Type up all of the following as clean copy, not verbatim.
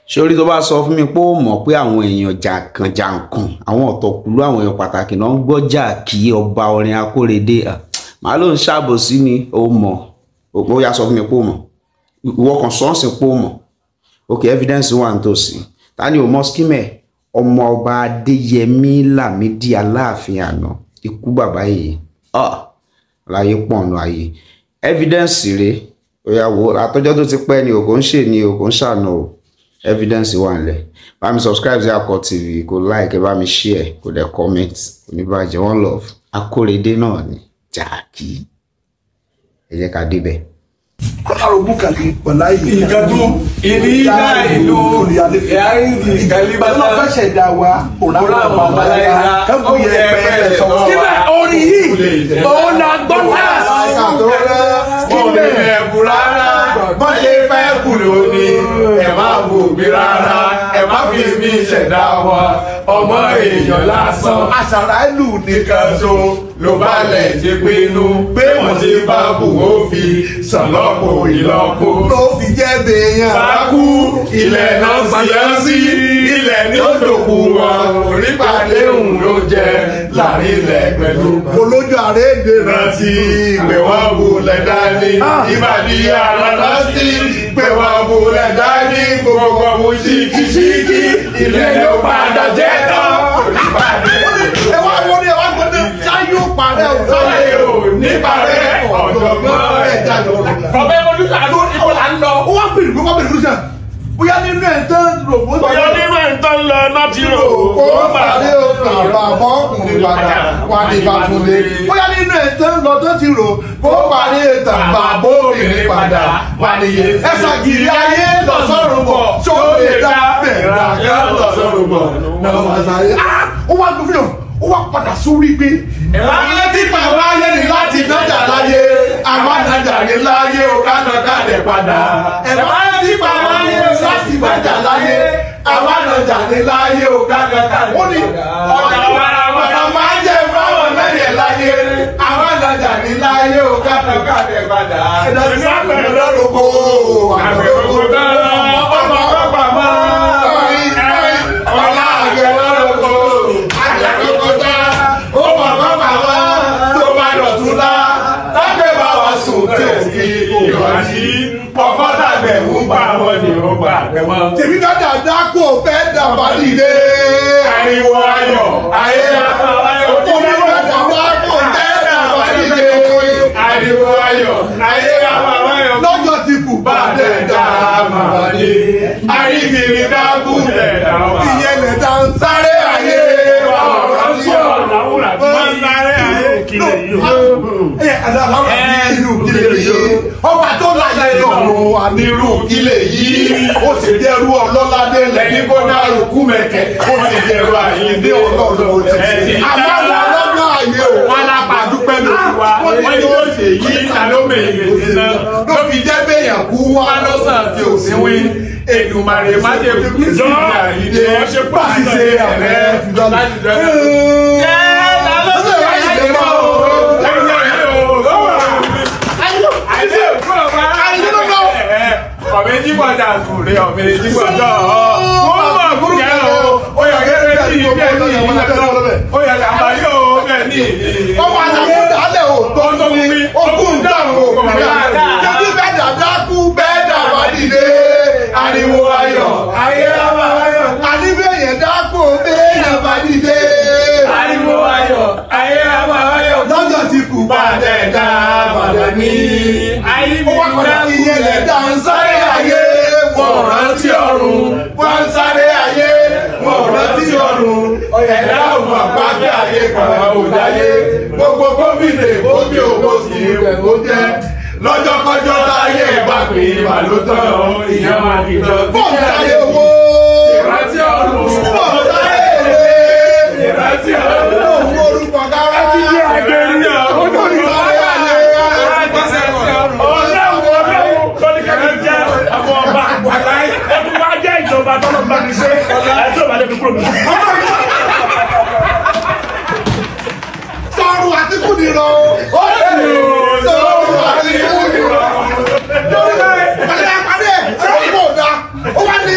sórí tó bá sọ fún mi pé ó mọ̀ pé àwọn èèyàn jàǹkànjàǹkàn àwọn ọ̀tọ̀kùlú àwọn èèyàn pàtàkì náà ń gbọ́jà kí ọba orin Akórèdé màá ló ń ṣàbòsí ni ó mọ̀ ó yá sọ fún mi pé ó mọ̀ ìwọ kan sọ́ọ̀sì pé ó mọ̀ ok evidence wà nítòsí ta ni ò mọ̀ skimẹ̀ ọmọ ọba Adéyẹmí Lámídì Aláàfin àná ikú bàbá yìí láyé pọ̀nù ayé evidence rèé ó yá wò àtọ́jọ́ tó ti pẹ́ ni òkò ń ṣe ni òkò ń ṣàna o evidence wà nílẹ̀ bá mi subscribe sí Akọ TV kó like bá mi share kó dẹ̀ comment kò ní bàjẹ́ one love Akórèdé náà ni jàkí ẹ jẹ́ ká débẹ̀. Kọ́lárò búkàlì pẹ̀lá ìlú. Ìkàtú ìní ìlà ìlú ìyárídì ìkàlíbàtà. Ọlọ́ fẹ́ ṣẹ̀dá wa òrànlá babaláyà. Kẹ́kọ̀ọ́ yẹ pẹ́ẹ́lẹ̀ sọ̀rọ̀. Síbẹ̀ orin yìí, òun la gbọ́ náà. Síbẹ̀ ẹ̀bù rárá, bọ́n ṣe fẹ́ kù lónìí, ẹ̀ má bù mí rárá, ẹ̀ má fi mí ṣẹ̀dá wa, ọmọ èèyàn lásán. Àṣàrà ìlú Nìkan so ló bá lẹ̀ ṣe pinnu pé wọ́n ti bá bù ó fi sàn lọ́pọ̀ ìlọ́pọ̀. ló fi jẹ́ bèèyàn. Bákú ilẹ̀ náà ṣiyán sí ilẹ̀ ní òdòkú wọn. Orípàdé òun ló jẹ láàrin ilẹ̀ pẹ̀lú. Olójú àrédè Rántí pé wọ́n bulẹ̀ dání. Ìbàdí ara rántí pé wọ́n bulẹ̀ dání. Gbogbo ọmọ ṣíkíṣíkí ilẹ̀ ló padà jẹ́ tán. Orípàdé ẹ wá wọlé ẹ wá gbọdọ sáyó parẹ́ o. sáyé ò ní parẹ́ ọ̀jọ̀gbọ́n ẹ̀dá lọ́rọ̀. Ọ̀bẹ olùsọ àdó ìbò là ń lọ. Ó wá bèrè ló wá bèrè ló sàn. Bóyá nínú ẹ̀ tán rò bó. Bóyá nínú ẹ̀ tán lọ náà ti rò. Ó pàdé òkè àbàbọ̀ ọkùnrin padà wà ní ìbátúndé. Bóyá nínú ẹ̀ tán lọ tó ti rò. Ó pàdé ìtàgbà bóbìnrin padà wà níye. Ẹ̀sà gìrì ayé lọ sọ́run bọ̀. Ṣó lè dá bẹ̀rẹ̀ àjọ lọ sọ́run bọ̀. Náà wà sáyé. Ó wá gbé fílọ̀. Ó wá padà sórí pé. Ìwádìí tí bàbá ayé ni láti nájà láyé. Àwọn ànájà ní láyé o ká nà ká lè padà. Ìwádìí tí bàbá ayé ni láti nájà láyé. Àwọn ànájà ní láyé o ká nà ká lè padà. Ó ní ọ̀nà máa ń jẹ́ báwọn mẹ́rin láyé. Àwọn ànájà ní láyé o ká nà ká lè padà. ẹ̀dá bẹ̀rẹ̀ lọ́rùkọ. Àgbẹ̀ gbogbo dáná ọmọ ọgbà máa. Ọlá àgbẹ̀ lọ́rùkọ. Àgbẹ̀ gbogbo dáná ọmọ ọgbà máa. Tó bá dọ̀tún lá. Tágbẹ̀ bá wa sùn tẹ̀sí ìwádìí. Ọkọ̀ dàgbẹ̀ ń bá wọn ni ó gbà pẹ́ mọ́. Tèmi dáadáa dákò fẹ́ dàbà dìde. Ariwo ayọ̀ ayé apá ayọ̀. Tèmi dáadáa dákò fẹ́ dàbà dìde. Ariwo ayọ̀ ayé apá ayọ̀. Lọ́jọ́ ti kù Bá dẹ̀ dá màmá ní. Àríkìrì dákú dẹ̀ dá wà. ìyẹn lè dá ń Sáré ayé wa ọ̀rọ̀ tí ọ̀nà wúrà tí wọ́n ń sáré ayé kílè yìí. àdàlọ́wọ́ nínú kílè yìí. Ọba tó láyé lọ́rùn ànírú kílè yìí. Ó sì dẹrú ọlọ́ládé Lẹ́ni kó dárò kú mẹ̀kẹ́, ó sì dẹ̀rọ àyíndé ọlọ́run ó ti. Àmọ́ ọlọ́dún ayé o. wọn lápá dúpẹ́ lórí wa wọ́n ní yóò ṣe yí ìtàlómèyè síná Ló fi jẹ́ béèyàn kú wá. wọn lọ́sàn àti òsínwé Èdùmàrè má ṣe kú sí àyíndé Pàṣẹ ẹ̀rẹ́ fi dọ́là. Ọ̀bẹ jígbọ̀dà kùrẹ́ ọ̀bẹ jígbọ̀dà wọ́n mọ̀ kúrẹ́ o ó yà gẹ́gẹ́ bí bẹ́ẹ̀ ní ìlú ó yà yàgbá yóò bẹ́ẹ̀ ní ìlú. Ọmọ àtàwọn dálẹ̀ ò tó ń tóbi. Ogún dáhùn òkùnrin àdá. Jẹ́bí bẹ́ẹ̀ dàda kú bẹ́ẹ̀ dàbà dìde. Ariwo ayọ̀ ayé àbá ayọ̀. Àníbẹ̀yẹ̀ dákò bẹ́ẹ̀ dàbà dìde. Ariwo ayọ̀ ayé àbá ayọ̀. Lọ́jọ́ ti kù Bàdẹ̀ dá bàdẹ̀ ní. Ayé mi dá ìyẹn lẹ̀ dá ń sáré ayé. wọ́n rántí ọ̀run. Wọ́n sáré ayé wọ́n rántí ọ̀run. Ẹ̀dá òun àpáfẹ́ ayé kan ò dáyé. Gbogbo gómìnà èkó bí òkó sì rẹ̀ kó jẹ́. Lọ́jọ́kọ́jọ́ táyé bá pè é màlútọ́ ìyá máa di lọ. Fọ́ọ̀mù ayé owó. Ìrántí ọ̀run. Fọ́ọ̀mù ayé èrè. Ìrántí ọ̀run. Òun orúkọ kára. Ìrántí ọ̀run. Ìjọba tọ́lọ̀ bá mi ṣe ẹjọ́ ìbàdàn mi kúrò mi. Sọ̀rọ̀ àti kùnìrọ̀. Ó lè sọ̀rọ̀ àti kùnìrọ̀. Lórí ọ̀lẹ́ àpàdé ẹ̀rọ ìbò ọ̀dà. Ó wá ní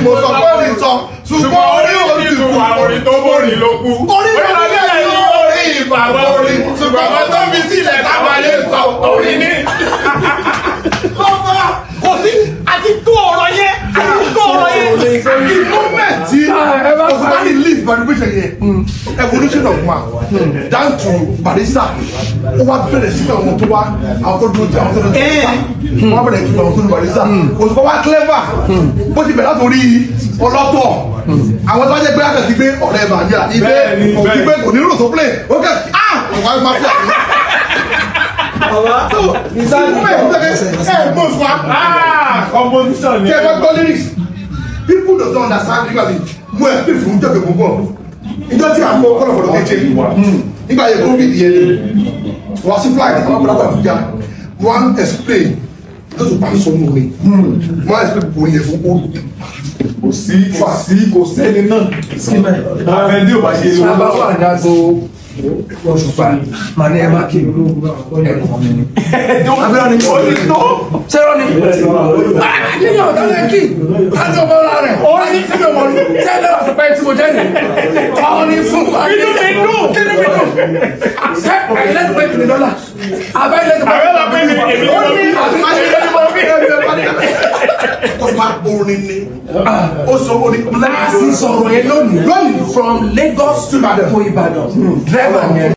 mo sọ pé ní sọ ṣùgbọ́n orí òní tún wà orin tó borí ló kú. orí ìbàdàn ní orí ìbàdàn orí ṣùgbọ́n ọmọ tó fi sílẹ̀ táwọn ayé sọ orin ní. kò sí àti tó ọ̀rọ̀ yẹn àti tó ọ̀rọ̀ yẹn. the moment tí ọ̀sán ní leaf manipulation yẹn evolution of man down to Barrister ó wá bẹ̀rẹ̀ sí àwọn tó wá àwọn tó dúró tí àwọn tó dúró tí wọ́n bẹ̀rẹ̀ sí àwọn tó dúró Barrister òṣùpá wá clever bó ti bẹ̀rẹ̀ látòrí ọlọ́tọ̀ àwọn tó wá jẹ́ pé àkàtì gbé ọ̀rẹ́ bàjẹ́ àti gbé òkú gbé kò ní rò tó play ó kẹ́ ọ̀wá máa fi àná. Composition ni. People don't understand really. Mo ẹ pè fún jọ̀gẹ̀ gbogbo. Ìjọ tí a kọ́ kọ́lọ̀kọ́lọ̀ kéje nígbà yẹn kó fi ìyẹn ni. Wọ́n sí flight àwọn ọ̀pọ̀lọpọ̀ Àbújá. Wọ́n explain lóṣù pa sọ mú mi. Wọ́n explain kò yẹ fún kóòdù. Kò sẹ́ni náà. Àfẹ́ndí ò bá ṣe lówó. Sábà wà dágbo Òṣùpá màá ní ẹ máa kí ẹ̀kọ́ mi ni. Abẹ́rẹ́ ni ó ní tó. Sẹ́rọ̀ ni. Àkínyàn ọ̀dọ́lẹ̀ kí. Láti ọmọ ọ̀la rẹ̀. Ó ní sí ọmọ ní. Sẹ́lẹ̀ ọ̀sẹ̀ pẹ́ tí mo jẹ́ ni. Ọ̀ ní fún wa. Inú mi dùn. Kí ni mi dùn? Ṣé ẹ̀yin lẹ́sìn pé kìnnì dọ́là? Àbẹ́ lẹ́sìn pé kìnnì dọ́là. Ó ní ọba orin ni. Ó sọ orin. A sì sọ̀rọ̀ yẹn lónìí. From Lagos to Ìbàdàn. Driver yẹn.